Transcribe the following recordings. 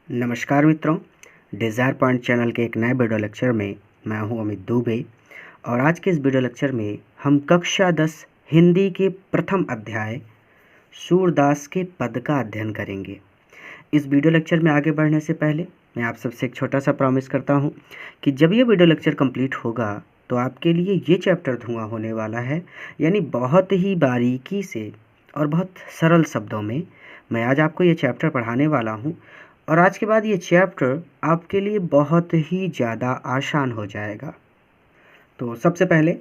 नमस्कार मित्रों, desire point channel के एक नए वीडियो लेक्चर में मैं हूं अमित दुबे। और आज के इस वीडियो लेक्चर में हम कक्षा 10 हिंदी के प्रथम अध्याय सूरदास के पद का अध्ययन करेंगे। इस वीडियो लेक्चर में आगे बढ़ने से पहले मैं आप सबसे एक छोटा सा प्रॉमिस करता हूं कि जब ये वीडियो लेक्चर कंप्लीट होगा तो आपके लिए ये चैप्टर धुआं होने वाला है। यानी बहुत ही बारीकी से और बहुत सरल शब्दों में मैं आज आपको ये चैप्टर पढ़ाने वाला हूँ। और आज के बाद ये चैप्टर आपके लिए बहुत ही ज़्यादा आसान हो जाएगा। तो सबसे पहले,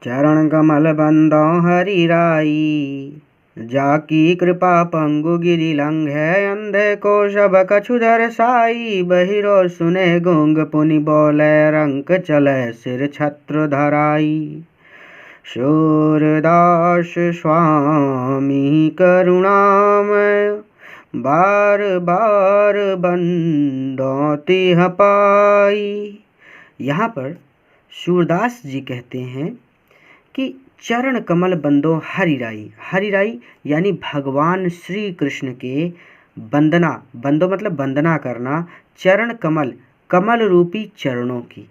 चरण कमल बंदो हरि राई, जाकी कृपा पंगु गिरि लंघे, अंधे को सब कछु दर्शाई, बहिरो सुने गूंग पुनि बोले, रंक चले सिर छत्र धराई। सूरदास स्वामी करुणामय, बार बार बंदो तिह पाई। यहाँ पर सूरदास जी कहते हैं कि चरण कमल बंदो हरि राई। हरि राई यानी भगवान श्री कृष्ण के वंदना, बंदो मतलब वंदना करना, चरण कमल, कमल रूपी चरणों की।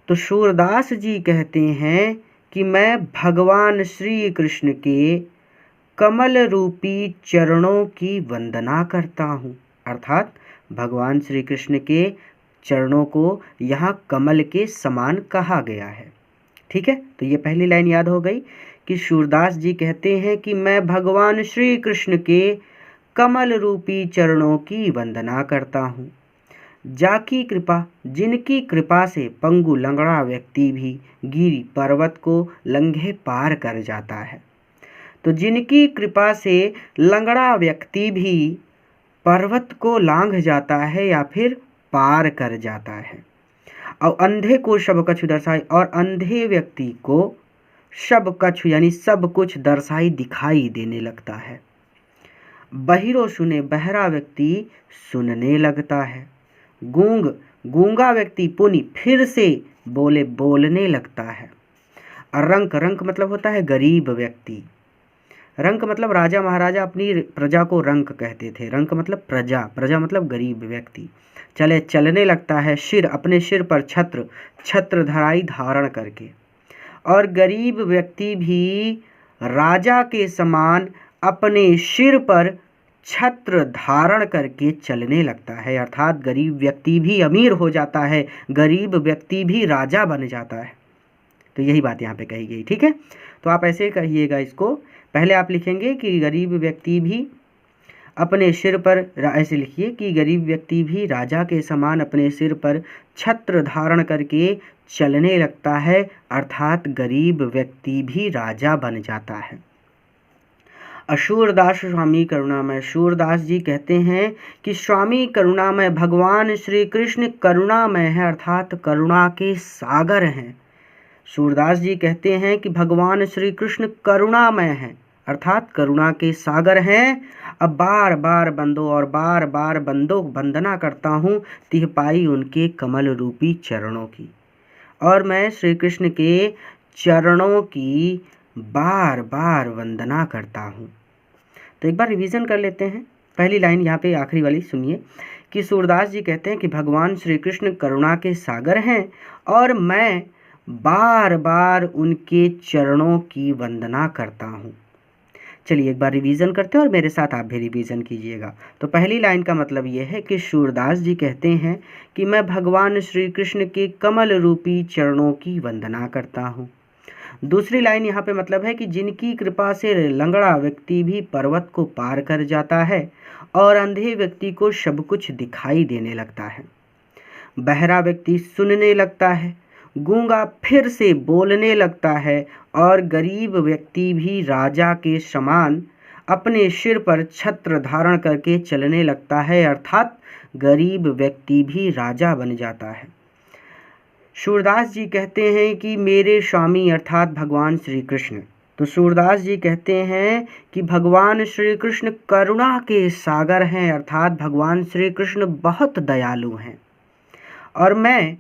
तो सूरदास जी कहते हैं कि मैं भगवान श्री कृष्ण के कमल रूपी चरणों की वंदना करता हूँ। अर्थात भगवान श्री कृष्ण के चरणों को यहाँ कमल के समान कहा गया है। ठीक है, तो ये पहली लाइन याद हो गई कि सूरदास जी कहते हैं कि मैं भगवान श्री कृष्ण के कमल रूपी चरणों की वंदना करता हूँ। जाकी कृपा, जिनकी कृपा से पंगु लंगड़ा व्यक्ति भी गिरि पर्वत को लंघे पार कर जाता है। तो जिनकी कृपा से लंगड़ा व्यक्ति भी पर्वत को लांघ जाता है या फिर पार कर जाता है। और अंधे को सब कछु दर्शाई, और अंधे व्यक्ति को सब कछु यानी सब कुछ दर्शाई, दिखाई देने लगता है। बहिरो सुने, बहरा व्यक्ति सुनने लगता है। गूंग, गूंगा व्यक्ति पुनि फिर से बोलने लगता है। और रंक, रंक मतलब होता है गरीब व्यक्ति। रंक मतलब राजा महाराजा अपनी प्रजा को रंक कहते थे। रंक मतलब प्रजा, प्रजा मतलब गरीब व्यक्ति। चलने लगता है। सिर, अपने सिर पर छत्र, छत्र धराई धारण करके। और गरीब व्यक्ति भी राजा के समान अपने सिर पर छत्र धारण करके चलने लगता है। अर्थात गरीब व्यक्ति भी अमीर हो जाता है, गरीब व्यक्ति भी राजा बन जाता है। तो यही बात यहाँ पे कही गई। ठीक है, तो आप ऐसे कहिएगा इसको। पहले आप लिखेंगे कि गरीब व्यक्ति भी अपने सिर पर, ऐसे लिखिए कि गरीब व्यक्ति भी राजा के समान अपने सिर पर छत्र धारण करके चलने लगता है। अर्थात गरीब व्यक्ति भी राजा बन जाता है। सूरदास स्वामी करुणामय, सूरदास जी कहते हैं कि स्वामी करुणामय, भगवान श्री कृष्ण करुणामय है, अर्थात करुणा के सागर हैं। सूरदास जी कहते हैं कि भगवान श्री कृष्ण करुणामय हैं, अर्थात करुणा के सागर हैं। अब बार बार बंदो, और बार बार बंदो वंदना करता हूँ, तिह पाई उनके कमल रूपी चरणों की। और मैं श्री कृष्ण के चरणों की बार बार वंदना करता हूँ। तो एक बार रिवीजन कर लेते हैं। पहली लाइन यहाँ पे आखिरी वाली सुनिए कि सूरदास जी कहते हैं कि भगवान श्री कृष्ण करुणा के सागर हैं और मैं बार बार उनके चरणों की वंदना करता हूँ। चलिए एक बार रिवीजन करते हैं और मेरे साथ आप भी रिवीजन कीजिएगा। तो पहली लाइन का मतलब ये है कि सूरदास जी कहते हैं कि मैं भगवान श्री कृष्ण के कमल रूपी चरणों की वंदना करता हूँ। दूसरी लाइन यहाँ पे मतलब है कि जिनकी कृपा से लंगड़ा व्यक्ति भी पर्वत को पार कर जाता है और अंधे व्यक्ति को सब कुछ दिखाई देने लगता है। बहरा व्यक्ति सुनने लगता है, गूंगा फिर से बोलने लगता है, और गरीब व्यक्ति भी राजा के समान अपने सिर पर छत्र धारण करके चलने लगता है। अर्थात गरीब व्यक्ति भी राजा बन जाता है। सूरदास जी कहते हैं कि मेरे स्वामी अर्थात भगवान श्री कृष्ण, तो सूरदास जी कहते हैं कि भगवान श्री कृष्ण करुणा के सागर हैं, अर्थात भगवान श्री कृष्ण बहुत दयालु हैं और मैं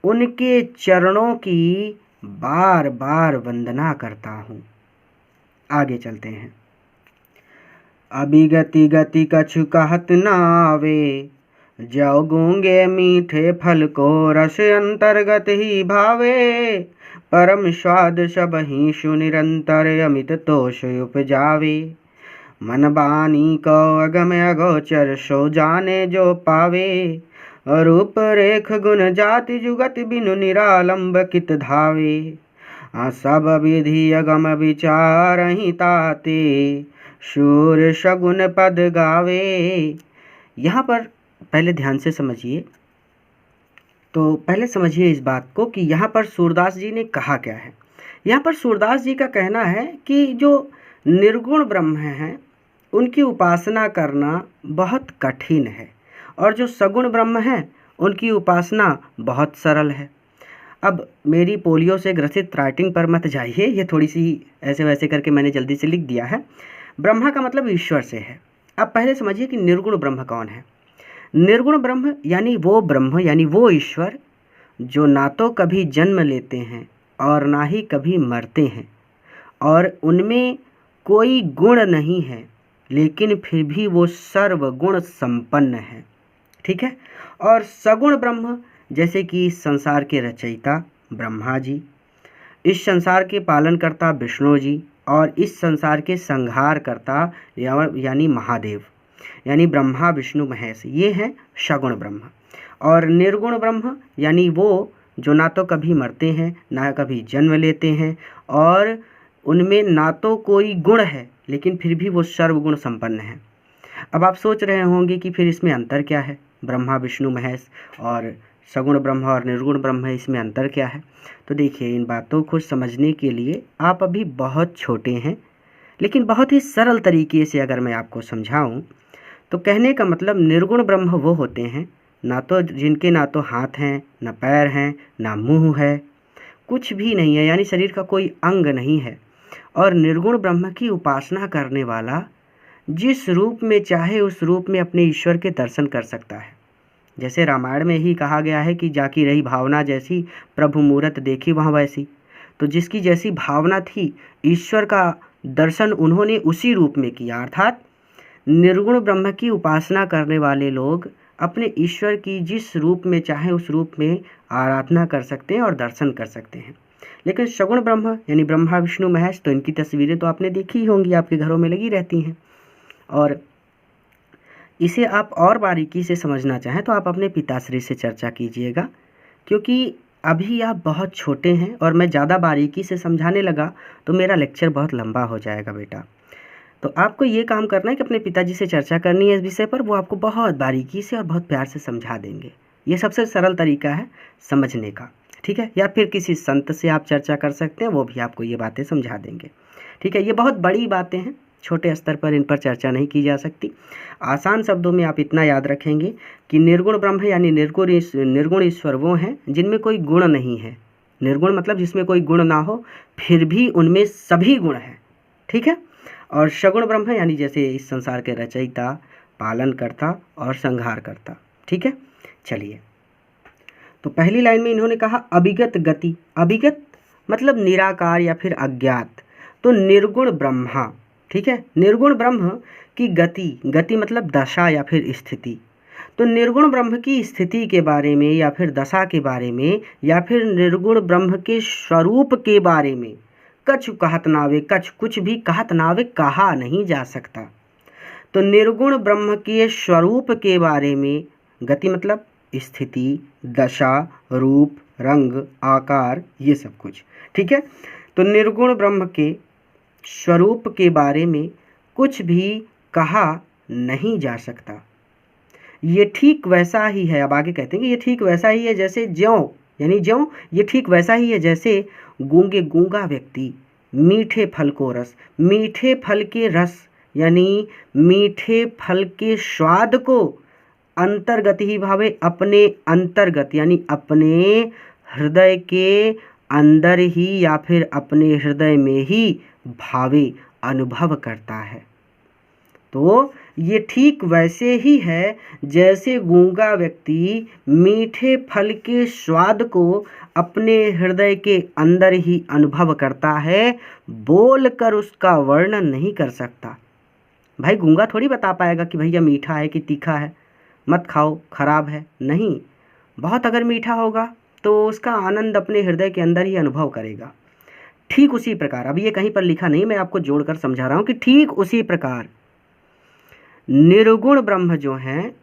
उनके चरणों की बार बार वंदना करता हूँ। आगे चलते हैं। अभी गति गति कछु कहत न आवे, ज्यो गूंगे मीठे फल को रस अंतर्गत ही भावे, परम स्वाद सब ही सु निरंतर अमित तोष उपजावे। मन बानी को अगम अगोचर सो जाने जो पावे, रूप रेख गुण जाति जुगत बिनु निरालंब कित धावे। सब विधि अगम विचार ही ताते, शूर शगुन पद गावे। यहाँ पर पहले ध्यान से समझिए। तो पहले समझिए इस बात को कि यहाँ पर सूरदास जी ने कहा क्या है। यहाँ पर सूरदास जी का कहना है कि जो निर्गुण ब्रह्म हैं उनकी उपासना करना बहुत कठिन है, और जो सगुण ब्रह्म हैं उनकी उपासना बहुत सरल है। अब मेरी पोलियो से ग्रसित राइटिंग पर मत जाइए, ये थोड़ी सी ऐसे वैसे करके मैंने जल्दी से लिख दिया है। ब्रह्मा का मतलब ईश्वर से है। अब पहले समझिए कि निर्गुण ब्रह्म कौन है। निर्गुण ब्रह्म यानी वो ईश्वर जो ना तो कभी जन्म लेते हैं और ना ही कभी मरते हैं, और उनमें कोई गुण नहीं है, लेकिन फिर भी वो सर्वगुण संपन्न है। ठीक है। और सगुण ब्रह्म जैसे कि इस संसार के रचयिता ब्रह्मा जी, इस संसार के पालनकर्ता विष्णु जी, और इस संसार के संहारकर्ता यानी महादेव, यानी ब्रह्मा विष्णु महेश, ये हैं सगुण ब्रह्म। और निर्गुण ब्रह्म यानी वो जो ना तो कभी मरते हैं ना कभी जन्म लेते हैं, और उनमें ना तो कोई गुण है लेकिन फिर भी वो सर्वगुण संपन्न है। अब आप सोच रहे होंगे कि फिर इसमें अंतर क्या है, ब्रह्मा विष्णु महेश और सगुण ब्रह्म और निर्गुण ब्रह्म है, इसमें अंतर क्या है। तो देखिए, इन बातों को समझने के लिए आप अभी बहुत छोटे हैं, लेकिन बहुत ही सरल तरीके से अगर मैं आपको समझाऊं तो कहने का मतलब निर्गुण ब्रह्म वो होते हैं जिनके ना तो हाथ हैं, ना पैर हैं, ना मुंह है, कुछ भी नहीं है, यानी शरीर का कोई अंग नहीं है। और निर्गुण ब्रह्म की उपासना करने वाला जिस रूप में चाहे उस रूप में अपने ईश्वर के दर्शन कर सकता है। जैसे रामायण में ही कहा गया है कि जाकी रही भावना जैसी, प्रभु मूरत देखी वहाँ वैसी। तो जिसकी जैसी भावना थी, ईश्वर का दर्शन उन्होंने उसी रूप में किया। अर्थात निर्गुण ब्रह्म की उपासना करने वाले लोग अपने ईश्वर की जिस रूप में चाहे उस रूप में आराधना कर सकते हैं और दर्शन कर सकते हैं। लेकिन सगुण ब्रह्म यानी ब्रह्मा विष्णु महेश, तो इनकी तस्वीरें तो आपने देखी ही होंगी, आपके घरों में लगी रहती हैं। और इसे आप और बारीकी से समझना चाहें तो आप अपने पिताश्री से चर्चा कीजिएगा, क्योंकि अभी आप बहुत छोटे हैं और मैं ज़्यादा बारीकी से समझाने लगा तो मेरा लेक्चर बहुत लंबा हो जाएगा बेटा। तो आपको ये काम करना है कि अपने पिताजी से चर्चा करनी है इस विषय पर, वो आपको बहुत बारीकी से और बहुत प्यार से समझा देंगे। ये सबसे सरल तरीका है समझने का, ठीक है। या फिर किसी संत से आप चर्चा कर सकते हैं, वो भी आपको ये बातें समझा देंगे, ठीक है। ये बहुत बड़ी बातें हैं, छोटे स्तर पर इन पर चर्चा नहीं की जा सकती। आसान शब्दों में आप इतना याद रखेंगे कि निर्गुण ब्रह्म यानी निर्गुण ईश्वर वो हैं जिनमें कोई गुण नहीं है। निर्गुण मतलब जिसमें कोई गुण ना हो फिर भी उनमें सभी गुण हैं, ठीक है। और सगुण ब्रह्म यानी जैसे इस संसार के रचयिता, पालनकर्ता और संहारकर्ता, ठीक है। चलिए, तो पहली लाइन में इन्होंने कहा अभिगत गति। अभिगत मतलब निराकार या फिर अज्ञात, तो निर्गुण ब्रह्मा, ठीक है। निर्गुण ब्रह्म की गति मतलब दशा या फिर स्थिति। तो निर्गुण ब्रह्म की स्थिति के बारे में या फिर दशा के बारे में या फिर निर्गुण ब्रह्म के स्वरूप के बारे में कछु कहत नावे, कुछ भी कहत नावे, कहा नहीं जा सकता। तो निर्गुण ब्रह्म के स्वरूप के बारे में, गति मतलब स्थिति, दशा, रूप, रंग, आकार, ये सब कुछ, ठीक है। तो निर्गुण ब्रह्म के स्वरूप के बारे में कुछ भी कहा नहीं जा सकता। ये ठीक वैसा ही है, अब आगे कहते हैं कि ये ठीक वैसा ही है जैसे ज्यों, यानी ज्यों, ये ठीक वैसा ही है जैसे गूंगा व्यक्ति मीठे फल को रस, मीठे फल के रस यानी मीठे फल के स्वाद को अंतर्गत ही भावे, अपने अंतर्गत यानी अपने हृदय के अंदर ही या फिर अपने हृदय में ही भावे, अनुभव करता है। तो ये ठीक वैसे ही है जैसे गूंगा व्यक्ति मीठे फल के स्वाद को अपने हृदय के अंदर ही अनुभव करता है, बोलकर उसका वर्णन नहीं कर सकता। भाई गूंगा थोड़ी बता पाएगा कि भैया मीठा है कि तीखा है, मत खाओ खराब है, नहीं, बहुत अगर मीठा होगा तो उसका आनंद अपने हृदय के अंदर ही अनुभव करेगा। ठीक उसी प्रकार, अब ये कहीं पर लिखा नहीं, मैं आपको जोड़कर समझा रहा हूँ कि ठीक उसी प्रकार निर्गुण ब्रह्म जो हैं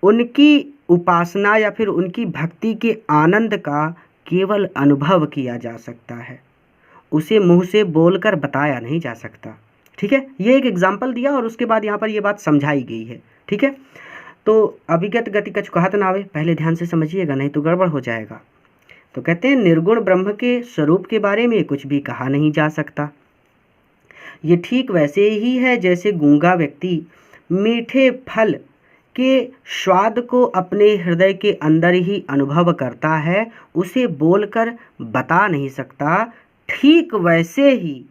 उनकी उपासना या फिर उनकी भक्ति के आनंद का केवल अनुभव किया जा सकता है, उसे मुंह से बोलकर बताया नहीं जा सकता। ठीक है, ये एक एग्जाम्पल दिया और उसके बाद यहाँ पर ये बात समझाई गई है। ठीक है, तो अभिगत गति कछु कहत नावे, पहले ध्यान से समझिएगा नहीं तो गड़बड़ हो जाएगा। तो कहते हैं निर्गुण ब्रह्म के स्वरूप के बारे में कुछ भी कहा नहीं जा सकता। ये ठीक वैसे ही है जैसे गूंगा व्यक्ति मीठे फल के स्वाद को अपने हृदय के अंदर ही अनुभव करता है, उसे बोलकर बता नहीं सकता। ठीक वैसे ही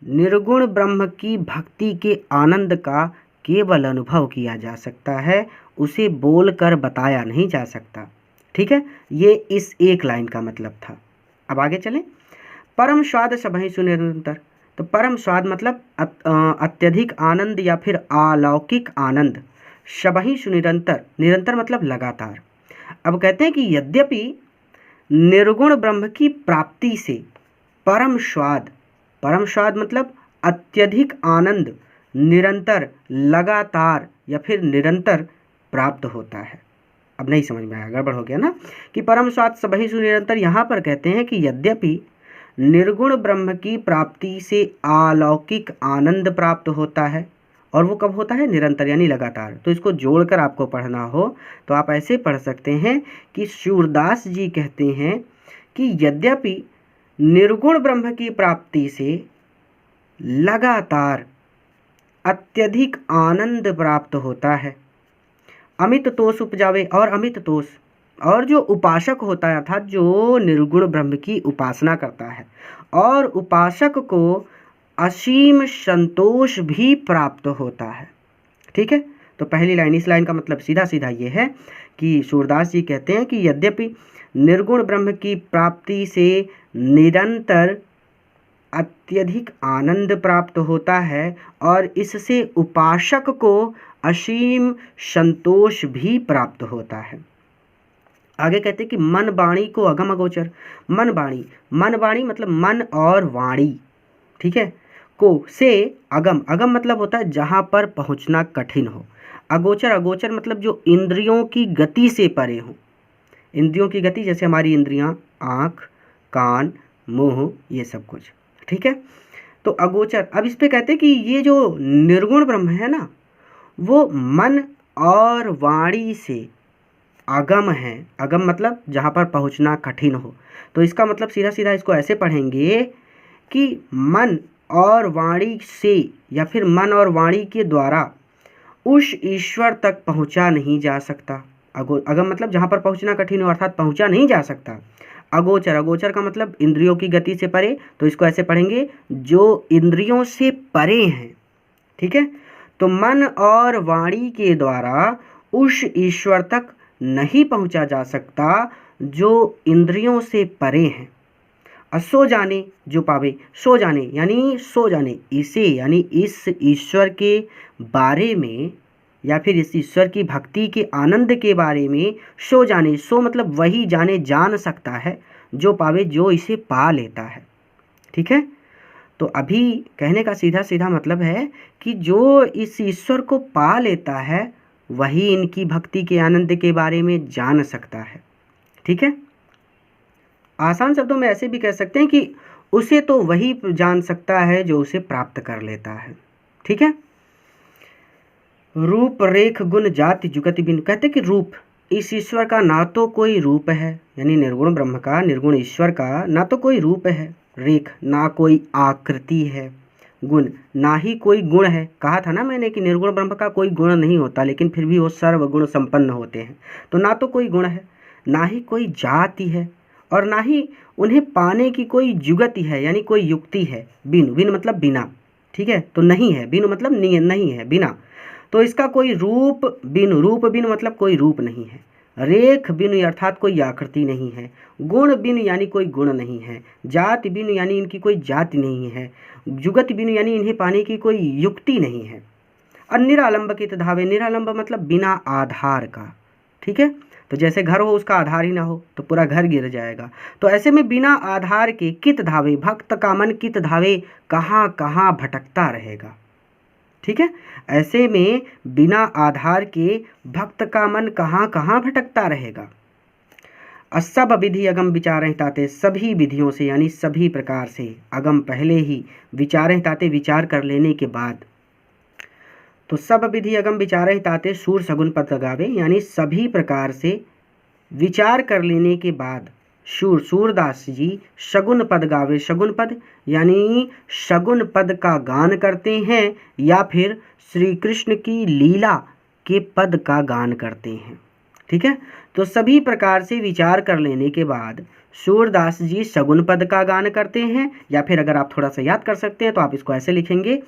निर्गुण ब्रह्म की भक्ति के आनंद का केवल अनुभव किया जा सकता है, उसे बोलकर बताया नहीं जा सकता। ठीक है, ये इस एक लाइन का मतलब था। अब आगे चलें। परम स्वाद सबहि सुनिरंतर, तो परम स्वाद मतलब अत्यधिक आनंद या फिर अलौकिक आनंद। सबहि सुनिरंतर, निरंतर मतलब लगातार। अब कहते हैं कि यद्यपि निर्गुण ब्रह्म की प्राप्ति से परम स्वाद, परम स्वाद मतलब अत्यधिक आनंद निरंतर, लगातार या फिर निरंतर प्राप्त होता है। अब नहीं समझ में आया, गड़बड़ हो गया ना, कि परम स्वाद सबहि सुनिरंतर। यहाँ पर कहते हैं कि यद्यपि निर्गुण ब्रह्म की प्राप्ति से अलौकिक आनंद प्राप्त होता है, और वो कब होता है? निरंतर यानी लगातार। तो इसको जोड़कर आपको पढ़ना हो तो आप ऐसे पढ़ सकते हैं कि सूरदास जी कहते हैं कि यद्यपि निर्गुण ब्रह्म की प्राप्ति से लगातार अत्यधिक आनंद प्राप्त होता है, अमित तोष उपजावे, और अमित तोष, और जो उपासक होता है अर्थात जो निर्गुण ब्रह्म की उपासना करता है, और उपासक को असीम संतोष भी प्राप्त होता है। ठीक है, तो पहली लाइन, इस लाइन का मतलब सीधा सीधा ये है कि सूरदास जी कहते हैं कि यद्यपि निर्गुण ब्रह्म की प्राप्ति से निरंतर अत्यधिक आनंद प्राप्त होता है और इससे उपासक को असीम संतोष भी प्राप्त होता है। आगे कहते हैं कि मन वाणी को अगम अगोचर, मन वाणी, मन वाणी मतलब मन और वाणी, ठीक है, को से अगम, अगम मतलब होता है जहाँ पर पहुँचना कठिन हो। अगोचर, अगोचर मतलब जो इंद्रियों की गति से परे हो। इंद्रियों की गति जैसे हमारी इंद्रियां, आँख, कान, मुंह, ये सब कुछ। ठीक है, तो अगोचर। अब इस पे कहते हैं कि ये जो निर्गुण ब्रह्म है ना, वो मन और वाणी से अगम है। अगम मतलब जहाँ पर पहुँचना कठिन हो। तो इसका मतलब सीधा सीधा इसको ऐसे पढ़ेंगे कि मन और वाणी से या फिर मन और वाणी के द्वारा उस ईश्वर तक पहुँचा नहीं जा सकता। अगम मतलब जहाँ पर पहुँचना कठिन हो, अर्थात पहुँचा नहीं जा सकता। अगोचर, अगोचर का मतलब इंद्रियों की गति से परे, तो इसको ऐसे पढ़ेंगे जो इंद्रियों से परे हैं। ठीक है, तो मन और वाणी के द्वारा उस ईश्वर तक नहीं पहुँचा जा सकता जो इंद्रियों से परे हैं। सो जाने जो पावे, सो जाने यानी सो जाने, इसे यानी इस ईश्वर के बारे में या फिर इस ईश्वर की भक्ति के आनंद के बारे में सो जाने, सो मतलब वही जाने, जान सकता है, जो पावे जो इसे पा लेता है। ठीक है, तो अभी कहने का सीधा सीधा मतलब है कि जो इस ईश्वर को पा लेता है वही इनकी भक्ति के आनंद के बारे में जान सकता है। ठीक है, आसान शब्दों में ऐसे भी कह सकते हैं कि उसे तो वही जान सकता है जो उसे प्राप्त कर लेता है। ठीक है, रूप रेख गुण जाति जुगति बिन, कहते कि रूप, इस ईश्वर का ना तो कोई रूप है, यानी निर्गुण ब्रह्म का, निर्गुण ईश्वर का ना तो कोई रूप है, रेख ना कोई आकृति है, गुण ना ही कोई गुण है। कहा था ना मैंने कि निर्गुण ब्रह्म का कोई गुण नहीं होता, लेकिन फिर भी वो सर्वगुण संपन्न होते हैं। तो ना तो कोई गुण है, ना ही कोई जाति है, और ना ही उन्हें पाने की कोई जुगति है, यानी कोई युक्ति है। बिन, बिन मतलब बिना। ठीक है, तो नहीं है, बिन मतलब नहीं है, बिना। तो इसका कोई रूप बिन, रूप बिन मतलब कोई रूप नहीं है। रेख बिन अर्थात कोई आकृति नहीं है। गुण बिन यानी कोई गुण नहीं है। जाति बिन यानी इनकी कोई जाति नहीं है। जुगति बिन यानी इन्हें पाने की कोई युक्ति नहीं है। और निरालंबकित धावे, निरालंब मतलब बिना आधार का, ठीक है। तो जैसे घर हो उसका आधार ही ना हो तो पूरा घर गिर जाएगा। तो ऐसे में बिना आधार के कित धावे, भक्त का मन कित धावे, कहाँ कहाँ भटकता रहेगा, ठीक है। ऐसे में बिना आधार के भक्त का मन कहाँ कहाँ भटकता रहेगा। सब विधि अगम विचारें ताते, सभी विधियों से यानी सभी प्रकार से, अगम पहले ही, विचारें ताते विचार कर लेने के बाद। तो सब विधि अगम विचारें ताते सूर सगुन पद लगावे, यानी सभी प्रकार से विचार कर लेने के बाद सूरदास जी शगुन पद गावे। शगुन पद यानी शगुन पद का गान करते हैं या फिर श्री कृष्ण की लीला के पद का गान करते हैं, ठीक है। तो सभी प्रकार से विचार कर लेने के बाद सूरदास जी शगुन पद का गान करते हैं, या फिर अगर आप थोड़ा सा याद कर सकते हैं तो आप इसको ऐसे लिखेंगे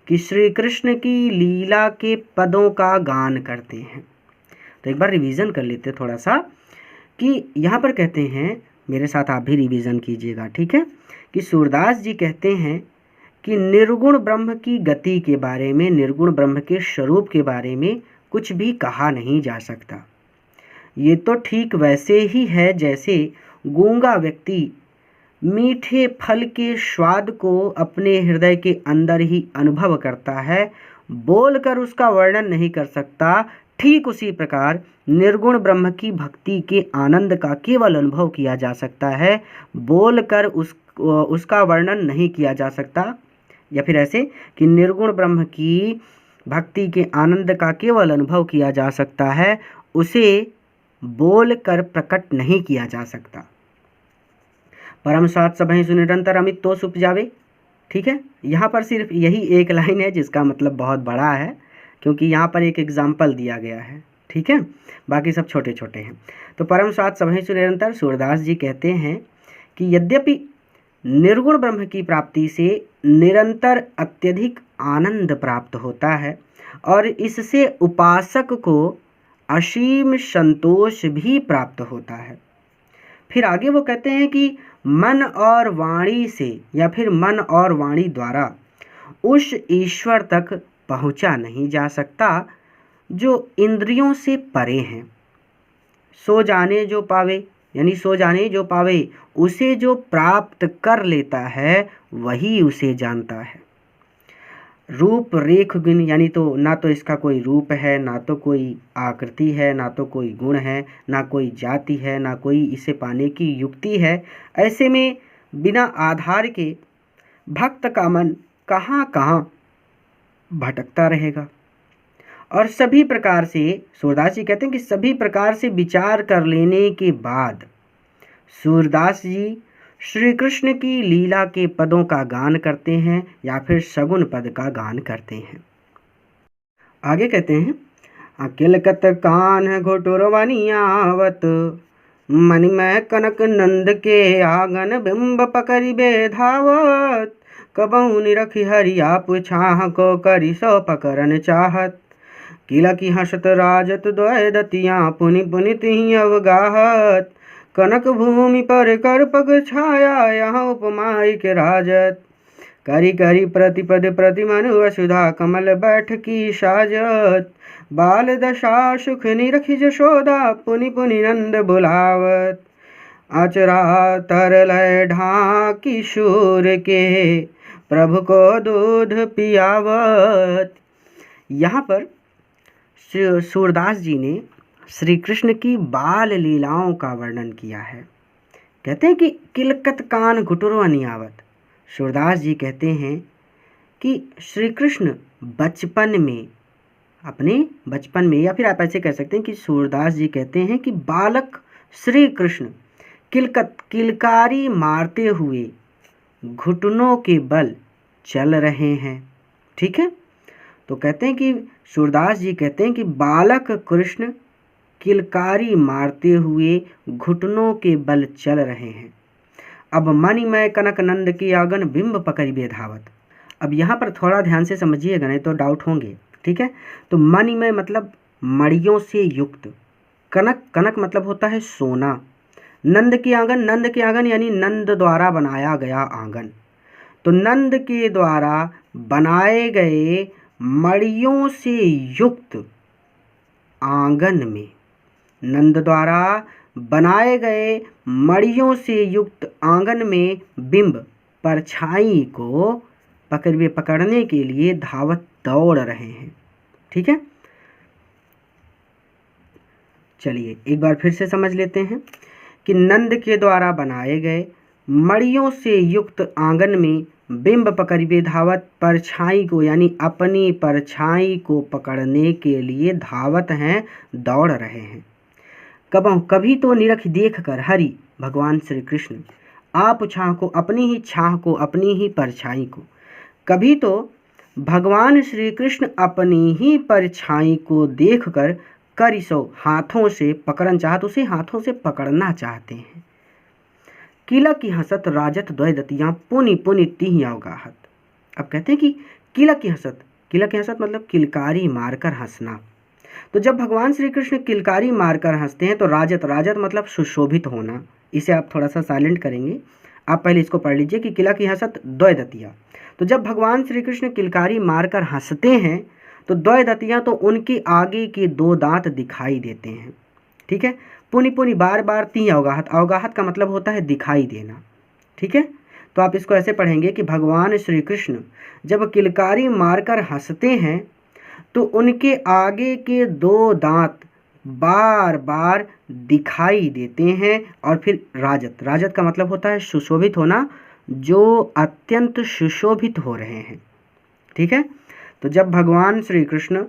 कि श्री कृष्ण की लीला के पदों का गान करते हैं। तो एक बार रिवीजन कर लेते हैं थोड़ा सा, कि यहाँ पर कहते हैं, मेरे साथ आप भी रिवीजन कीजिएगा, ठीक है, कि सूरदास जी कहते हैं कि निर्गुण ब्रह्म की गति के बारे में, निर्गुण ब्रह्म के स्वरूप के बारे में कुछ भी कहा नहीं जा सकता। ये तो ठीक वैसे ही है जैसे गूंगा व्यक्ति मीठे फल के स्वाद को अपने हृदय के अंदर ही अनुभव करता है, बोलकर उसका वर्णन नहीं कर सकता। ठीक उसी प्रकार निर्गुण ब्रह्म की भक्ति के आनंद का केवल अनुभव किया जा सकता है, बोलकर उसका वर्णन नहीं किया जा सकता। या फिर ऐसे कि निर्गुण ब्रह्म की भक्ति के आनंद का केवल अनुभव किया जा सकता है, उसे बोलकर प्रकट नहीं किया जा सकता। परम सात सबहि सुनिरंतर अमित तो उपजावे, ठीक है। यहाँ पर सिर्फ यही एक लाइन है जिसका मतलब बहुत बड़ा है, क्योंकि यहाँ पर एक एग्जाम्पल दिया गया है, ठीक है, बाकी सब छोटे छोटे हैं। तो परम सात सबहि सुनिरंतर सूरदास जी कहते हैं कि यद्यपि निर्गुण ब्रह्म की प्राप्ति से निरंतर अत्यधिक आनंद प्राप्त होता है और इससे उपासक को असीम संतोष भी प्राप्त होता है। फिर आगे वो कहते हैं कि मन और वाणी से या फिर मन और वाणी द्वारा उस ईश्वर तक पहुंचा नहीं जा सकता जो इंद्रियों से परे हैं। सो जाने जो पावे, यानी सो जाने जो पावे, उसे जो प्राप्त कर लेता है वही उसे जानता है। रूप रेख गुण, यानी तो ना तो इसका कोई रूप है, ना तो कोई आकृति है, ना तो कोई गुण है, ना कोई जाति है, ना कोई इसे पाने की युक्ति है। ऐसे में बिना आधार के भक्त का मन कहाँ कहाँ भटकता रहेगा। और सभी प्रकार से सूरदास जी कहते हैं कि सभी प्रकार से विचार कर लेने के बाद सूरदास जी श्री कृष्ण की लीला के पदों का गान करते हैं या फिर शगुन पद का गान करते हैं। आगे कहते हैं, अकिलकत कान घुटुरवनी आवत, मणिमय कनक नंद के आंगन बिंब पकड़ी बेधावत, कबहु निरखी हरिया पुछाह को करी सो पकड़न चाहत, किला की हसत राजत द्वय दतियाँ पुनि पुनि तिहि अवगाहत, कनक भूमि पर कर पग छाया यहाँ उपमाई के राजत, करी करी प्रतिपद प्रतिमन वसुधा कमल बैठ की साजत, बाल दशा सुख निरखी जशोदा पुनि पुनि नंद बुलावत, आचरा तरलय ढाकी शूर के प्रभु को दूध पियावत। यहाँ पर सूरदास जी ने श्री कृष्ण की बाल लीलाओं का वर्णन किया है। कहते हैं कि किलकत कान घुटुरवनी आवत। सूरदास जी कहते हैं कि श्री कृष्ण बचपन में, अपने बचपन में, या फिर आप ऐसे कह सकते हैं कि सूरदास जी कहते हैं कि बालक श्री कृष्ण किलकारी मारते हुए घुटनों के बल चल रहे हैं, ठीक है। तो कहते हैं कि सूरदास जी कहते हैं कि बालक कृष्ण किलकारी मारते हुए घुटनों के बल चल रहे हैं। अब मणिमय कनक नंद की आंगन बिंब पकड़ी बेधावत। अब यहाँ पर थोड़ा ध्यान से समझिएगा, नहीं तो डाउट होंगे, ठीक है। तो मणिमय मतलब मणियों से युक्त, कनक, कनक मतलब होता है सोना, नंद की आंगन, नंद की आंगन यानी नंद द्वारा बनाया गया आंगन। तो नंद के द्वारा बनाए गए मड़ियों से युक्त आंगन में, नंद द्वारा बनाए गए मड़ियों से युक्त आंगन में बिंब परछाई को पकड़ने के लिए धावत दौड़ रहे हैं। ठीक है, चलिए एक बार फिर से समझ लेते हैं कि नंद के द्वारा बनाए गए मड़ियों से युक्त आंगन में बिंब पकड़िए धावत परछाई को, यानी अपनी परछाई को पकड़ने के लिए धावत हैं, दौड़ रहे हैं। कभी तो निरख देख कर हरि भगवान श्री कृष्ण आप छाह को, अपनी ही छाह को, अपनी ही परछाई को। कभी तो भगवान श्री कृष्ण अपनी ही परछाई को देखकर करिसो हाथों से पकड़न चाहत, उसे हाथों से पकड़ना चाहते हैं। किला की हंसत राजत द्वय दतियाँ पुनि पुनि तिहि अवगाहत। अब कहते हैं कि किला की हंसत मतलब किलकारी मारकर हंसना। तो जब भगवान श्री कृष्ण किलकारी मारकर हंसते हैं तो राजत मतलब सुशोभित होना। इसे आप थोड़ा सा साइलेंट करेंगे, आप पहले इसको पढ़ लीजिए कि किला की हंसत द्वय दतिया। तो जब भगवान श्री कृष्ण किलकारी मारकर हंसते हैं तो द्वय दतियाँ तो उनके आगे के दो दांत दिखाई देते हैं। ठीक है, पुनि पुनि बार बार ती अवगाहत, अवगाहत का मतलब होता है दिखाई देना। ठीक है, तो आप इसको ऐसे पढ़ेंगे कि भगवान श्री कृष्ण जब किलकारी मारकर हंसते हैं तो उनके आगे के दो दांत बार बार दिखाई देते हैं। और फिर राजत का मतलब होता है सुशोभित होना, जो अत्यंत सुशोभित हो रहे हैं। ठीक है, तो जब भगवान श्री कृष्ण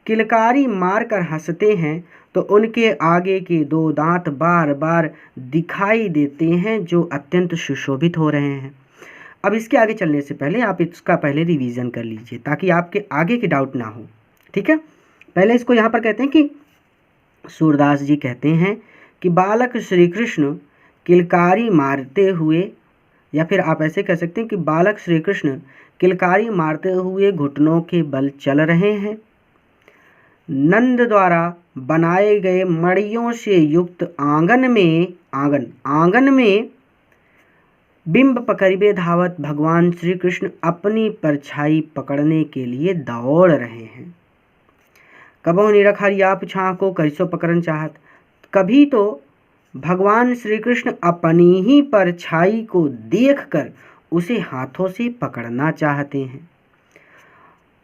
किलकारी मारकर हंसते हैं तो उनके आगे के दो दांत बार बार दिखाई देते हैं, जो अत्यंत सुशोभित हो रहे हैं। अब इसके आगे चलने से पहले आप इसका पहले रिवीजन कर लीजिए ताकि आपके आगे के डाउट ना हो। ठीक है, पहले इसको यहाँ पर कहते हैं कि सूरदास जी कहते हैं कि बालक श्री कृष्ण किलकारी मारते हुए, या फिर आप ऐसे कह सकते हैं कि बालक श्री कृष्ण किलकारी मारते हुए घुटनों के बल चल रहे हैं। नंद द्वारा बनाए गए मड़ियों से युक्त आंगन में बिंब पकड़िए धावत भगवान श्री कृष्ण अपनी परछाई पकड़ने के लिए दौड़ रहे हैं। कबहु निरख हरि आप छाह को करिसो पकड़न चाहत। कभी तो भगवान श्री कृष्ण अपनी ही परछाई को देखकर उसे हाथों से पकड़ना चाहते हैं।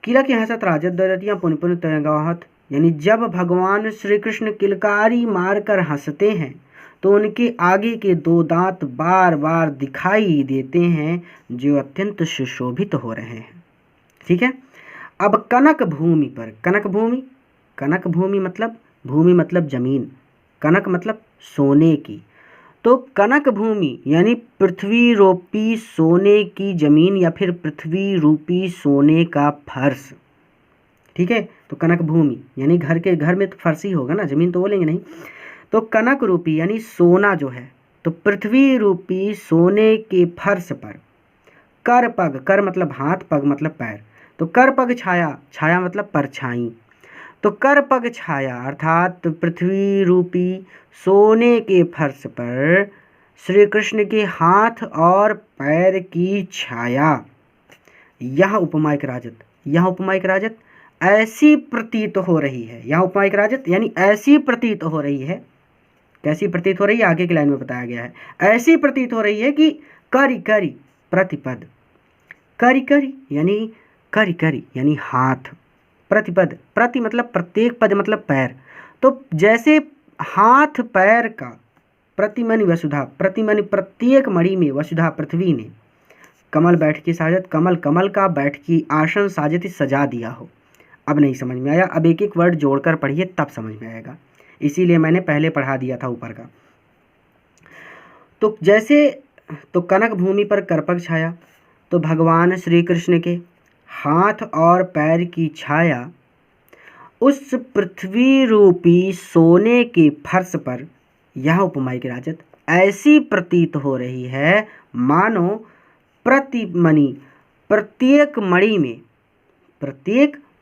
किला की हंसत राजत दतियाँ पुनि पुनि तिहि अवगाहत, यानी जब भगवान श्री कृष्ण किलकारी मारकर हंसते हैं तो उनके आगे के दो दांत बार बार दिखाई देते हैं, जो अत्यंत सुशोभित हो रहे हैं। ठीक है, अब कनक भूमि पर, कनक भूमि मतलब भूमि मतलब जमीन, कनक मतलब सोने की। तो कनक भूमि यानी पृथ्वी रूपी सोने की जमीन या फिर पृथ्वी रूपी सोने का फर्श। ठीक है, तो कनक भूमि यानी घर में तो फर्श ही होगा ना, जमीन तो बोलेंगे नहीं। तो कनक रूपी यानी सोना जो है, तो पृथ्वी रूपी सोने के फर्श पर कर मतलब हाथ, पग मतलब पैर, तो कर पग छाया मतलब परछाई। तो कर पग छाया अर्थात पृथ्वी रूपी सोने के फर्श पर श्री कृष्ण के हाथ और पैर की छाया, यह उपमायिक राजत ऐसी प्रतीत हो रही है। यहाँ उपमायिक राजत यानी ऐसी प्रतीत हो रही है। कैसी प्रतीत हो रही है, आगे की लाइन में बताया गया है। ऐसी प्रतीत हो रही है कि करी प्रतिपद, करी यानी हाथ, प्रतिपद, प्रति मतलब प्रत्येक, पद मतलब पैर। तो जैसे हाथ पैर का प्रतिमनि वसुधा, प्रतिमनि प्रत्येक मणि में वसुधा पृथ्वी ने कमल बैठ की साजत, कमल का बैठ की आसन साजती सजा दिया हो। अब नहीं समझ में आया, अब एक एक वर्ड जोड़कर पढ़िए तब समझ में आएगा, इसीलिए मैंने पहले पढ़ा दिया था ऊपर का। तो जैसे तो कनक भूमि पर करपग छाया, तो भगवान श्री कृष्ण के हाथ और पैर की छाया उस पृथ्वी रूपी सोने के फर्श पर, यह उपमायिक राजत ऐसी प्रतीत हो रही है मानो प्रतिमनि प्रत्येक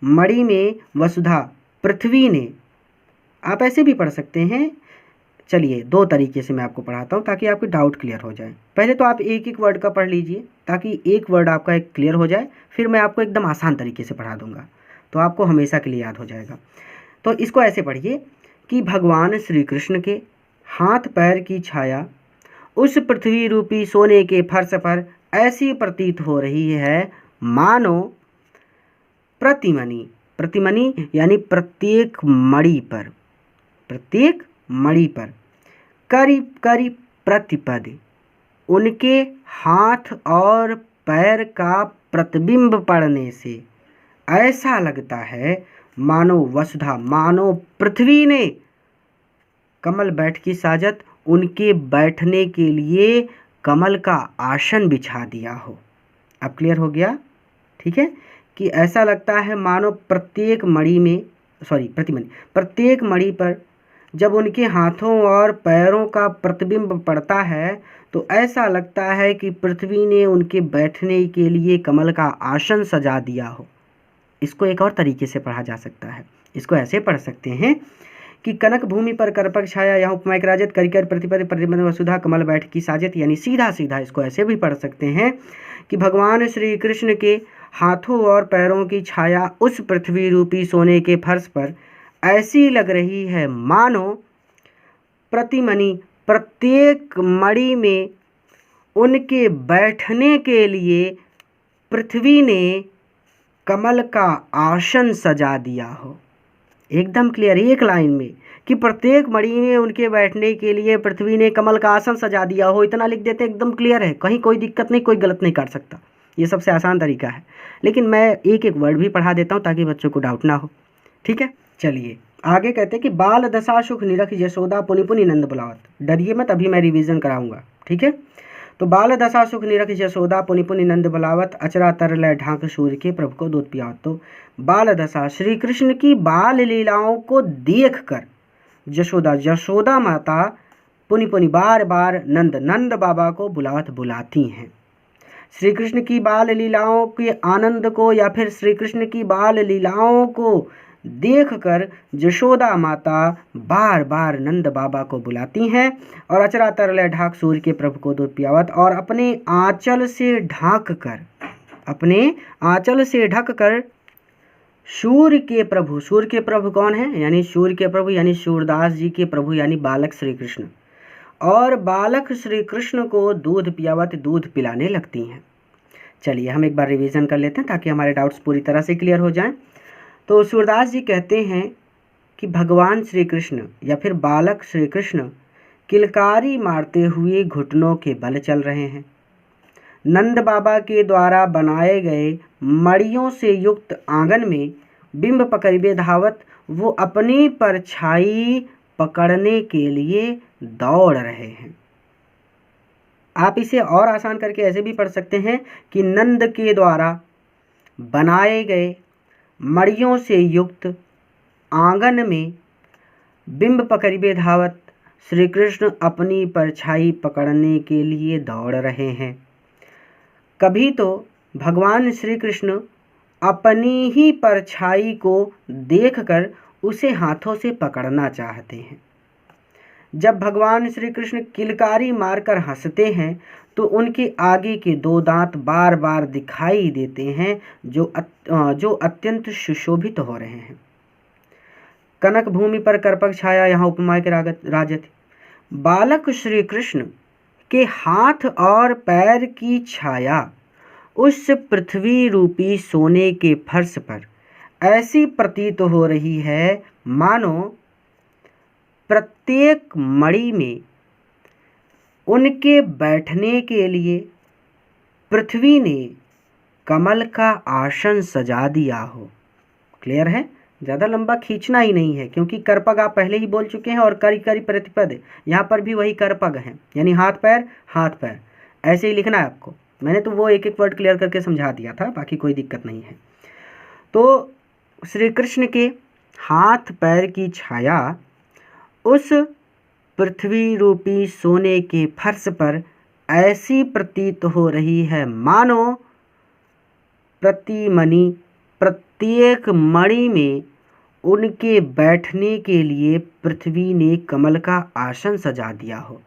मणि में वसुधा पृथ्वी ने। आप ऐसे भी पढ़ सकते हैं। चलिए दो तरीके से मैं आपको पढ़ाता हूँ ताकि आपके डाउट क्लियर हो जाए। पहले तो आप एक एक वर्ड का पढ़ लीजिए ताकि एक वर्ड आपका एक क्लियर हो जाए, फिर मैं आपको एकदम आसान तरीके से पढ़ा दूंगा। तो आपको हमेशा के लिए याद हो जाएगा। तो इसको ऐसे पढ़िए कि भगवान श्री कृष्ण के हाथ पैर की छाया उस पृथ्वी रूपी सोने के फर्श पर ऐसी प्रतीत हो रही है मानो प्रतिमणि, प्रतिमणि यानी प्रत्येक मणि पर, प्रत्येक मणि पर करीब करीब प्रतिपद उनके हाथ और पैर का प्रतिबिंब पड़ने से ऐसा लगता है मानो वसुधा, मानो पृथ्वी ने कमल बैठ की साजत उनके बैठने के लिए कमल का आसन बिछा दिया हो। अब क्लियर हो गया? ठीक है, कि ऐसा लगता है मानो प्रत्येक मणि में, सॉरी प्रतिमणि, प्रत्येक मणि पर जब उनके हाथों और पैरों का प्रतिबिंब पड़ता है तो ऐसा लगता है कि पृथ्वी ने उनके बैठने के लिए कमल का आसन सजा दिया हो। इसको एक और तरीके से पढ़ा जा सकता है, इसको ऐसे पढ़ सकते हैं कि कनक भूमि पर करपक छाया, यहाँ उपमा एक राजत, करिकर प्रतिपद प्रतिमद वसुधा कमल बैठ की साजत, यानी सीधा सीधा इसको ऐसे भी पढ़ सकते हैं कि भगवान श्री कृष्ण के हाथों और पैरों की छाया उस पृथ्वी रूपी सोने के फर्श पर ऐसी लग रही है मानो प्रतिमणि, प्रत्येक मणि में उनके बैठने के लिए पृथ्वी ने कमल का आसन सजा दिया हो। एकदम क्लियर, एक लाइन में कि प्रत्येक मणि में उनके बैठने के लिए पृथ्वी ने कमल का आसन सजा दिया हो, इतना लिख देते एकदम क्लियर है, कहीं कोई दिक्कत नहीं, कोई गलत नहीं कर सकता। ये सबसे आसान तरीका है, लेकिन मैं एक एक वर्ड भी पढ़ा देता हूँ ताकि बच्चों को डाउट ना हो। ठीक है, चलिए आगे कहते हैं कि बाल दशा सुख निरख यशोदा पुनि पुनि नंद बुलावत। डरिए मत, अभी मैं रिवीजन कराऊंगा। ठीक है, तो बाल दशा सुख निरख यशोदा पुनि पुनि नंद बुलावत, अचरा तर लय ढाक सूर्य के प्रभु को दूध पियावत। तो बाल दशा, श्री कृष्ण की बाल लीलाओं को देखकर यशोदा, यशोदा माता पुनि पुनि बार बार नंद, नंद बाबा को बुलाती हैं। श्री कृष्ण की बाल लीलाओं के आनंद को या फिर श्री कृष्ण की बाल लीलाओं को देखकर यशोदा माता बार बार नंद बाबा को बुलाती हैं और अचरा तरले ढाक सूर्य के प्रभु को दूध पियावत, और अपने आंचल से ढक कर, अपने आंचल से ढक कर सूर्य के प्रभु, सूर्य के प्रभु कौन है? यानी सूर्य के प्रभु यानी सूरदास जी के प्रभु यानी बालक श्री कृष्ण, और बालक श्री कृष्ण को दूध पियावत, दूध पिलाने लगती हैं। चलिए हम एक बार रिवीजन कर लेते हैं ताकि हमारे डाउट्स पूरी तरह से क्लियर हो जाएं। तो सूरदास जी कहते हैं कि भगवान श्री कृष्ण या फिर बालक श्री कृष्ण किलकारी मारते हुए घुटनों के बल चल रहे हैं। नंद बाबा के द्वारा बनाए गए मड़ियों से युक्त आंगन में बिंब पकड़े धावत वो अपनी परछाई पकड़ने के लिए दौड़ रहे हैं। आप इसे और आसान करके ऐसे भी पढ़ सकते हैं कि नंद के द्वारा बनाए गए मड़ियों से युक्त आंगन में बिंब पकड़े धावत श्री कृष्ण अपनी परछाई पकड़ने के लिए दौड़ रहे हैं। कभी तो भगवान श्री कृष्ण अपनी ही परछाई को देखकर उसे हाथों से पकड़ना चाहते हैं। जब भगवान श्री कृष्ण किलकारी मारकर हंसते हैं तो उनके आगे के दो दांत बार बार दिखाई देते हैं जो अत्यंत सुशोभित हो रहे हैं। कनक भूमि पर करपक छाया, यहाँ उपमा के राजत। बालक श्री कृष्ण के हाथ और पैर की छाया उस पृथ्वी रूपी सोने के फर्श पर ऐसी प्रतीत हो रही है मानो प्रत्येक मणि में उनके बैठने के लिए पृथ्वी ने कमल का आसन सजा दिया हो। क्लियर है? ज़्यादा लंबा खींचना ही नहीं है क्योंकि करपग आप पहले ही बोल चुके हैं और करी करी प्रतिपद, यहाँ पर भी वही करपग है, यानी हाथ पैर ऐसे ही लिखना है आपको। मैंने तो वो एक एक वर्ड क्लियर करके समझा दिया था, बाकी कोई दिक्कत नहीं है। तो श्री कृष्ण के हाथ पैर की छाया उस पृथ्वी रूपी सोने के फर्श पर ऐसी प्रतीत हो रही है मानो प्रतिमणि, प्रत्येक मणि में उनके बैठने के लिए पृथ्वी ने कमल का आसन सजा दिया हो।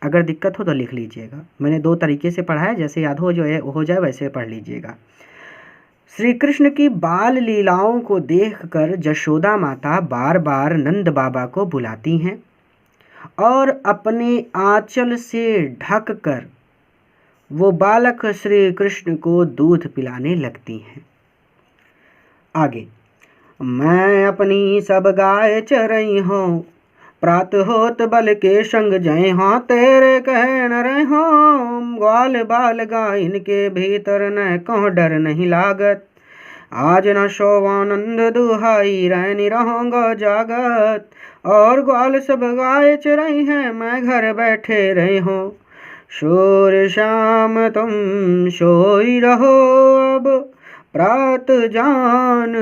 अगर दिक्कत हो तो लिख लीजिएगा, मैंने दो तरीके से पढ़ा है, जैसे याद हो जाए वैसे पढ़ लीजिएगा। श्री कृष्ण की बाल लीलाओं को देखकर यशोदा माता बार बार नंद बाबा को बुलाती हैं और अपने आंचल से ढक कर वो बालक श्री कृष्ण को दूध पिलाने लगती हैं। आगे, मैं अपनी सब गाय चरई हूँ, प्रात होत बल के संग जय हाँ, तेरे कह न रहे हाँ, ग्वाल बाल गायन के भीतर न कहो डर नहीं लागत, आज न शोवानंद दुहाई रहनी रहूँगा जागत, और ग्वाल सब गाय चरई हैं, मैं घर बैठे रही हूँ, शोर श्याम तुम सोई रहो, अब प्रात जान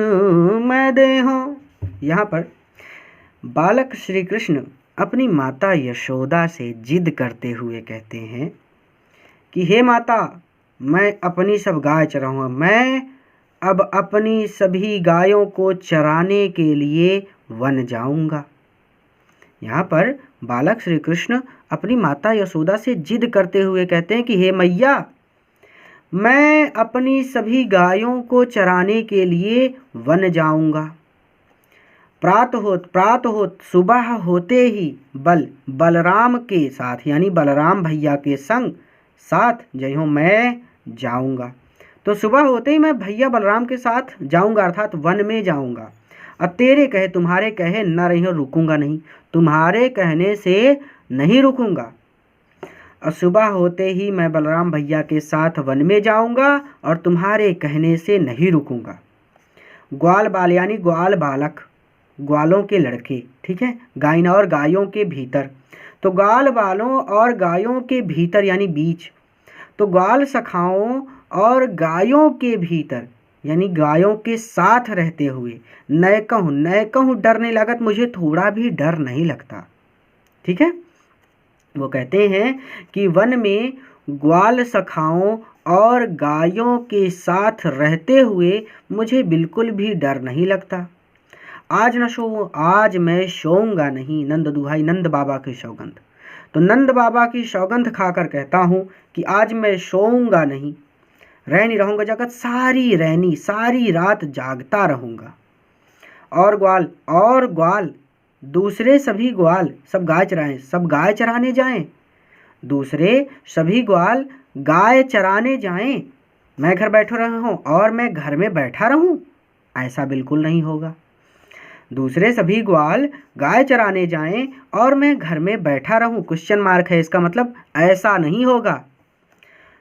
मैं दे हूँ। यहाँ पर बालक श्री कृष्ण अपनी माता यशोदा से जिद करते हुए कहते हैं कि हे माता, मैं अपनी सब गाय चराऊँगा, मैं अब अपनी सभी गायों को चराने के लिए वन जाऊँगा। यहाँ पर बालक श्री कृष्ण अपनी माता यशोदा से जिद करते हुए कहते हैं कि हे मैया, मैं अपनी सभी गायों को चराने के लिए वन जाऊँगा। प्रात होत सुबह होते ही बलराम के साथ यानी बलराम भैया के संग साथ जयो मैं जाऊँगा। तो सुबह होते ही मैं भैया बलराम के साथ जाऊँगा, अर्थात वन में जाऊँगा। अब तेरे कहे तुम्हारे कहे न रही हो, रुकूंगा नहीं, तुम्हारे कहने से नहीं रुकूंगा। और सुबह होते ही मैं बलराम भैया के साथ वन में जाऊंगा और तुम्हारे कहने से नहीं रुकूंगा। ग्वाल बाल यानी ग्वाल बालक, ग्वालों के लड़के, ठीक है, गायन और गायों के भीतर। तो ग्वाल बालों और गायों के भीतर यानी बीच, तो ग्वाल सखाओं और गायों के भीतर यानी गायों के साथ रहते हुए नए कहूँ डर नहीं लागत, मुझे थोड़ा भी डर नहीं लगता। ठीक है, वो कहते हैं कि वन में ग्वाल सखाओं और गायों के साथ रहते हुए मुझे बिल्कुल भी डर नहीं लगता। आज न सो, आज मैं सोऊंगा नहीं, नंद दुहाई नंद बाबा की सौगंध। तो नंद बाबा की सौगंध खाकर कहता हूँ कि आज मैं सोऊंगा नहीं, रहनी रहूँगा जगत, सारी रात जागता रहूँगा। और ग्वाल दूसरे सभी ग्वाल सब गाय चराने जाएं, दूसरे सभी ग्वाल गाय चराने जाएं, मैं घर बैठा रहूं और मैं घर में बैठा रहूं, ऐसा बिल्कुल नहीं होगा। दूसरे सभी ग्वाल गाय चराने जाएं और मैं घर में बैठा रहूं, क्वेश्चन मार्क है, इसका मतलब ऐसा नहीं होगा।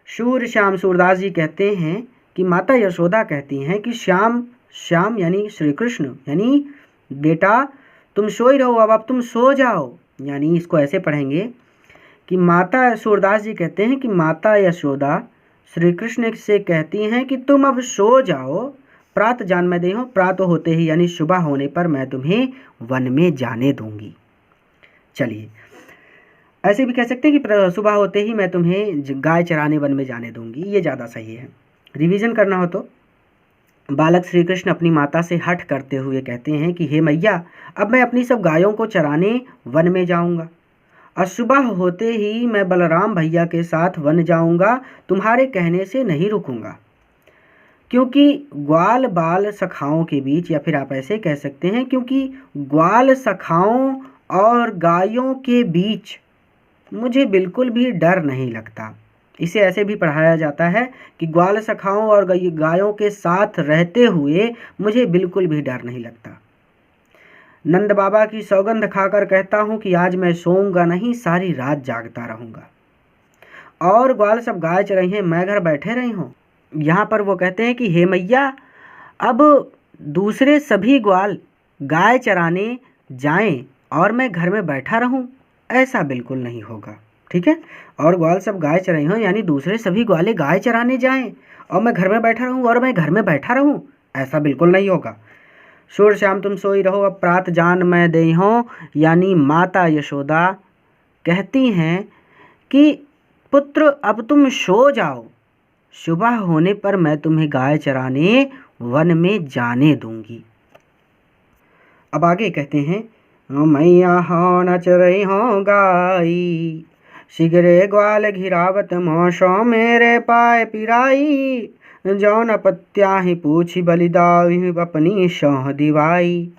शूर श्याम सूरदास जी कहते हैं कि माता यशोदा कहती हैं कि श्याम यानी श्री कृष्ण, यानी बेटा तुम सोई रहो, अब तुम सो जाओ। यानी इसको ऐसे पढ़ेंगे कि माता सूरदास जी कहते हैं कि माता यशोदा श्री कृष्ण से कहती हैं कि तुम अब सो जाओ, प्रात जान मैं दे हूँ, प्रात होते ही यानी सुबह होने पर मैं तुम्हें वन में जाने दूंगी। चलिए, ऐसे भी कह सकते हैं कि सुबह होते ही मैं तुम्हें गाय चराने वन में जाने दूंगी, ये ज़्यादा सही है। रिवीजन करना हो तो बालक श्री कृष्ण अपनी माता से हठ करते हुए कहते हैं कि हे मैया, अब मैं अपनी सब गायों को चराने वन में जाऊंगा और सुबह होते ही मैं बलराम भैया के साथ वन जाऊंगा, तुम्हारे कहने से नहीं रुकूंगा। क्योंकि ग्वाल बाल सखाओं के बीच, या फिर आप ऐसे कह सकते हैं क्योंकि ग्वाल सखाओं और गायों के बीच मुझे बिल्कुल भी डर नहीं लगता। इसे ऐसे भी पढ़ाया जाता है कि ग्वाल सखाओं और गायों के साथ रहते हुए मुझे बिल्कुल भी डर नहीं लगता। नंद बाबा की सौगंध खाकर कहता हूँ कि आज मैं सोऊंगा नहीं, सारी रात जागता रहूँगा। और ग्वाल सब गाय चराई हैं, मैं घर बैठे रही हूँ। यहाँ पर वो कहते हैं कि हे मैया, अब दूसरे सभी ग्वाल गाय चराने जाएं और मैं घर में बैठा रहूँ, ऐसा बिल्कुल नहीं होगा। ठीक है, और ग्वाल सब गाय चराई हों यानी दूसरे सभी ग्वाले गाय चराने जाएं और मैं घर में बैठा रहूं, ऐसा बिल्कुल नहीं होगा। शोर श्याम तुम सोई रहो, अब प्रात जान मैं दे हूँ, यानी माता यशोदा कहती हैं कि पुत्र अब तुम सो जाओ, सुबह होने पर मैं तुम्हें गाय चराने वन में जाने दूंगी। अब आगे कहते हैं, मैया हाँ न चरई हाँ गाई, शिगरे ग्वाल घिरावत मौसो मेरे पाए पिराई, जौन पत्याहि पूछि बलिदाऊ अपनी सौह दिवाई।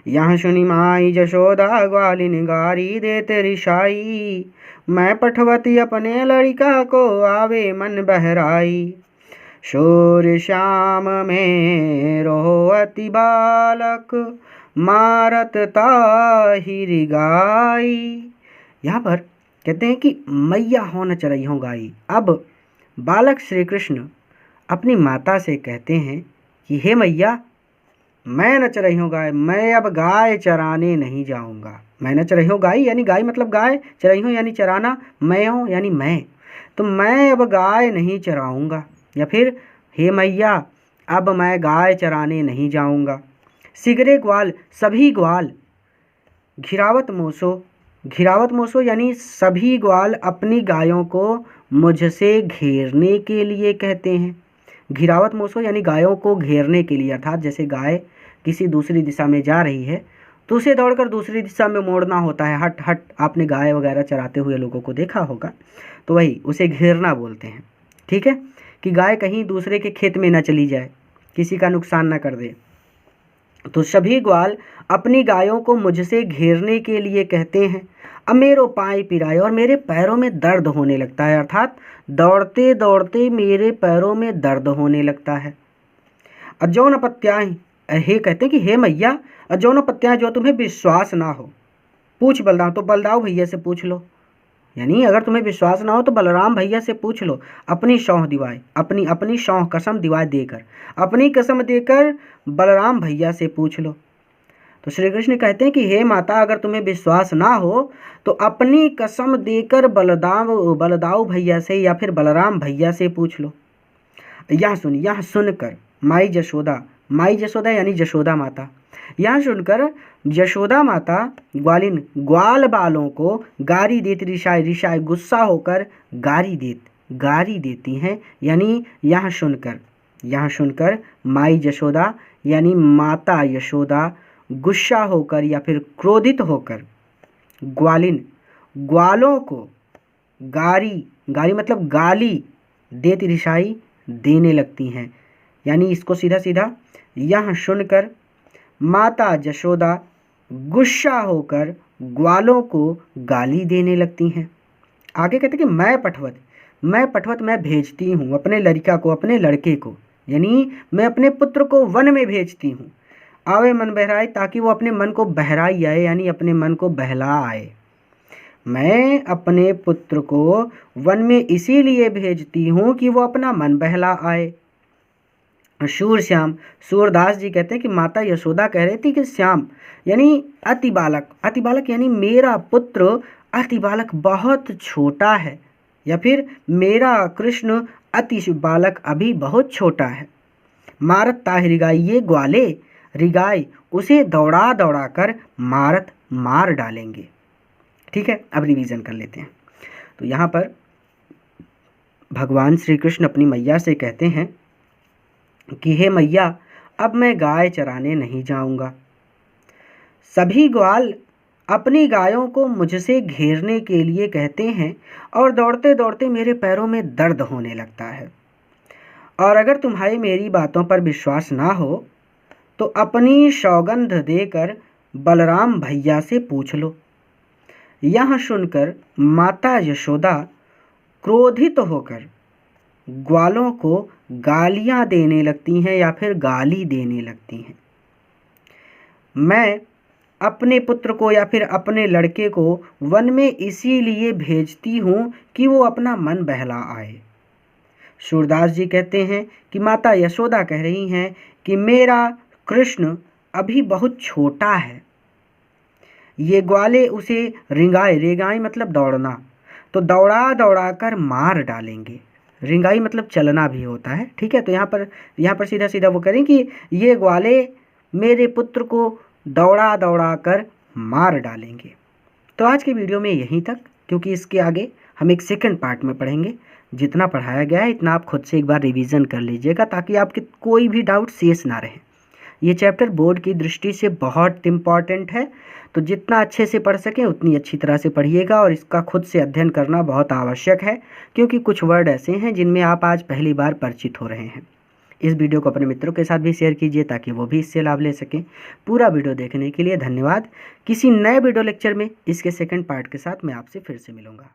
यहाँ सुनी माई जशोदा ग्वालिन गारी देते रिसाई। मैं पठवती अपने लड़का को आवे मन बहराई। शोर श्याम में रोअति बालक मारत ताहिर गाई। यहाँ पर कहते हैं कि मैया हो न चरई हो गाई। अब बालक श्री कृष्ण अपनी माता से कहते हैं कि हे मैया, मैं न चरई हूँ गाय, मैं अब गाय चराने नहीं जाऊँगा। मैं न चरई हूँ गाय यानी गाय मतलब गाय, चरई हूँ यानी चराना, मैं हूँ यानी मैं, तो मैं अब गाय नहीं चराऊँगा। या फिर हे मैया, अब मैं गाय चराने नहीं जाऊँगा। सिगरे ग्वाल, सभी ग्वाल, घिरावत मोसो यानी सभी ग्वाल अपनी गायों को मुझसे घेरने के लिए कहते हैं। घिरावत मोसो यानी गायों को घेरने के लिए, अर्थात जैसे गाय किसी दूसरी दिशा में जा रही है तो उसे दौड़कर दूसरी दिशा में मोड़ना होता है, हट हट। आपने गाय वगैरह चराते हुए लोगों को देखा होगा, तो वही उसे घेरना बोलते हैं। ठीक है, कि गाय कहीं दूसरे के खेत में ना चली जाए, किसी का नुकसान ना कर दे। तो सभी ग्वाल अपनी गायों को मुझसे घेरने के लिए कहते हैं। अब मेरो पाँव पिराए और मेरे पैरों में दर्द होने लगता है, अर्थात दौड़ते दौड़ते मेरे पैरों में दर्द होने लगता है। अजौन पत्याहि, हे कहते हैं कि हे मैया, अजौन पत्याहि जो तुम्हें विश्वास ना हो पूछ बलदाऊ, तो बलदाऊ भैया से पूछ लो। यानी अगर तुम्हें विश्वास ना हो तो बलराम भैया से पूछ लो। अपनी सौह दिवाए, अपनी सौह कसम दिवाए देकर, अपनी कसम देकर बलराम भैया से पूछ लो। तो श्री कृष्ण कहते हैं कि हे माता, अगर तुम्हें विश्वास ना हो तो अपनी कसम देकर बलदाऊ भैया से या फिर बलराम भैया से पूछ लो। यह सुनकर माई जशोदा यानी जशोदा माता, यह सुनकर यशोदा माता ग्वाल बालों को गारी देती, रिशाई गुस्सा होकर गारी देती हैं। यानी यह सुनकर माई जशोदा यानी माता यशोदा गुस्सा होकर या फिर क्रोधित होकर ग्वालों को गारी मतलब गाली देती, रिशाई देने लगती हैं। यानी इसको सीधा सीधा, यह सुनकर माता जशोदा गुस्सा होकर ग्वालों को गाली देने लगती हैं। आगे कहते कि मैं पठवत मैं भेजती हूँ अपने लड़के को, यानी मैं अपने पुत्र को वन में भेजती हूँ। आवे मन बहराए, ताकि वो अपने मन को बहराई आए, यानी अपने मन को बहला आए। मैं अपने पुत्र को वन में इसीलिए भेजती हूँ कि वो अपना मन बहला आए। सूरदास जी कहते हैं कि माता यशोदा कह रही थी कि श्याम यानी अति बालक यानी मेरा पुत्र अति बालक बहुत छोटा है, या फिर मेरा कृष्ण अति बालक अभी बहुत छोटा है। मारत ताहि रिगाई, ये ग्वाले रिगाई उसे दौड़ा दौड़ा कर मार डालेंगे। ठीक है, अब रिवीजन कर लेते हैं। तो यहाँ पर भगवान श्री कृष्ण अपनी मैया से कहते हैं कि हे मैया, अब मैं गाय चराने नहीं जाऊंगा। सभी ग्वाल अपनी गायों को मुझसे घेरने के लिए कहते हैं और दौड़ते दौड़ते मेरे पैरों में दर्द होने लगता है। और अगर तुम्हारी मेरी बातों पर विश्वास ना हो तो अपनी सौगंध देकर बलराम भैया से पूछ लो। यह सुनकर माता यशोदा क्रोधित होकर ग्वालों को गालियां देने लगती हैं या फिर गाली देने लगती हैं। मैं अपने पुत्र को या फिर अपने लड़के को वन में इसीलिए भेजती हूँ कि वो अपना मन बहला आए। सूरदास जी कहते हैं कि माता यशोदा कह रही हैं कि मेरा कृष्ण अभी बहुत छोटा है, ये ग्वाले उसे रिंगाई मतलब दौड़ना, तो दौड़ा दौड़ा कर मार डालेंगे। रिंगाई मतलब चलना भी होता है। ठीक है, तो यहाँ पर सीधा सीधा वो करें कि ये ग्वाले मेरे पुत्र को दौड़ा दौड़ा कर मार डालेंगे। तो आज की वीडियो में यहीं तक, क्योंकि इसके आगे हम एक सेकंड पार्ट में पढ़ेंगे। जितना पढ़ाया गया है इतना आप खुद से एक बार रिवीजन कर लीजिएगा, ताकि आपके कोई भी डाउट शेष ना रहे। ये चैप्टर बोर्ड की दृष्टि से बहुत इम्पॉर्टेंट है, तो जितना अच्छे से पढ़ सकें उतनी अच्छी तरह से पढ़िएगा। और इसका खुद से अध्ययन करना बहुत आवश्यक है, क्योंकि कुछ वर्ड ऐसे हैं जिनमें आप आज पहली बार परिचित हो रहे हैं। इस वीडियो को अपने मित्रों के साथ भी शेयर कीजिए ताकि वो भी इससे लाभ ले सकें। पूरा वीडियो देखने के लिए धन्यवाद। किसी नए वीडियो लेक्चर में इसके सेकंड पार्ट के साथ मैं आपसे फिर से मिलूँगा।